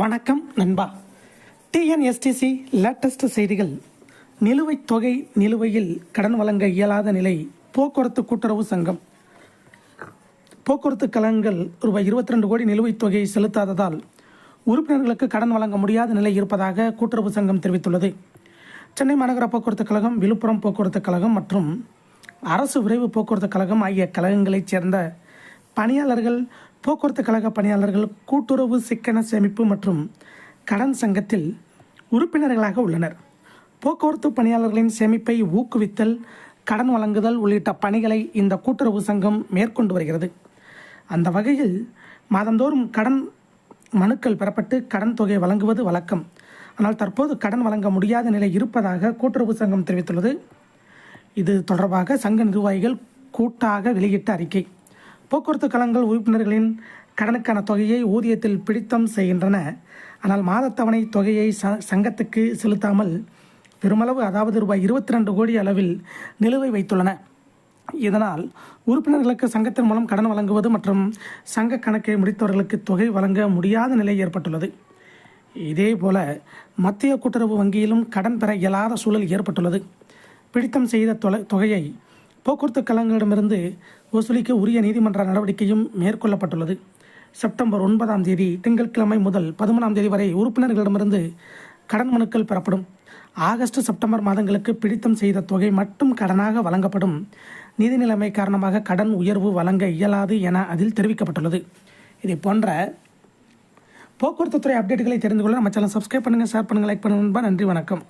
வணக்கம் நண்பா. TNSTC latest செய்திகள். நிலுவைத் தொகை நிலுவையில் கடன் வழங்க இயலாத நிலை. போக்குவரத்து கூட்டுறவு சங்கம் போக்குவரத்து கழகங்கள் ரூபாய் 22 கோடி நிலுவைத் தொகையை செலுத்தாததால் உறுப்பினர்களுக்கு கடன் வழங்க முடியாத நிலை இருப்பதாக கூட்டுறவு சங்கம் தெரிவித்துள்ளது. சென்னை மாநகர போக்குவரத்து கழகம், விழுப்புரம் போக்குவரத்து கழகம் மற்றும் அரசு விரைவு போக்குவரத்து கழகம் ஆகிய கழகங்களைச் சேர்ந்த பணியாளர்கள் போக்குவரத்து கழக பணியாளர்கள் கூட்டுறவு சிக்கன சேமிப்பு மற்றும் கடன் சங்கத்தில் உறுப்பினர்களாக உள்ளனர். போக்குவரத்து பணியாளர்களின் சேமிப்பை ஊக்குவித்தல், கடன் வழங்குதல் உள்ளிட்ட பணிகளை இந்த கூட்டுறவு சங்கம் மேற்கொண்டு வருகிறது. அந்த வகையில் மாதந்தோறும் கடன் மனுக்கள் பெறப்பட்டு கடன் தொகை வழங்குவது வழக்கம். ஆனால் தற்போது கடன் வழங்க முடியாத நிலை இருப்பதாக கூட்டுறவு சங்கம் தெரிவித்துள்ளது. இது தொடர்பாக சங்க நிர்வாகிகள் கூட்டாக வெளியிட்ட அறிக்கை. போக்குவரத்து கழகங்கள் உறுப்பினர்களின் கடனுக்கான தொகையை ஊதியத்தில் பிடித்தம் செய்கின்றன. ஆனால் மாதத்தவணை தொகையை சங்கத்துக்கு செலுத்தாமல் பெருமளவு, அதாவது ரூபாய் 22 கோடி அளவில் நிலுவை வைத்துள்ளன. இதனால் உறுப்பினர்களுக்கு சங்கத்தின் மூலம் கடன் வழங்குவது மற்றும் சங்க கணக்கை முடித்தவர்களுக்கு தொகை வழங்க முடியாத நிலை ஏற்பட்டுள்ளது. இதேபோல மத்திய கூட்டுறவு வங்கியிலும் கடன் பெற இயலாத சூழல் ஏற்பட்டுள்ளது. பிடித்தம் செய்த தொகையை போக்குவரத்து கழகங்களிடமிருந்து வசூலிக்க உரிய நீதிமன்ற நடவடிக்கையும் மேற்கொள்ளப்பட்டுள்ளது. செப்டம்பர் 9ஆம் தேதி திங்கட்கிழமை முதல் 13ஆம் தேதி வரை உறுப்பினர்களிடமிருந்து கடன் மனுக்கள் பெறப்படும். ஆகஸ்ட், செப்டம்பர் மாதங்களுக்கு பிடித்தம் செய்த தொகை மட்டும் கடனாக வழங்கப்படும். நிதி நிலைமை காரணமாக கடன் உயர்வு வழங்க இயலாது என அதில் தெரிவிக்கப்பட்டுள்ளது. இதை போன்ற போக்குவரத்து துறை அப்டேட்டுகளை தெரிந்து கொள்ள நம்ம சேனல் சப்ஸ்கிரைப் பண்ணுங்கள், ஷேர் பண்ணுங்கள், லைக் பண்ணுங்கள். நன்றி, வணக்கம்.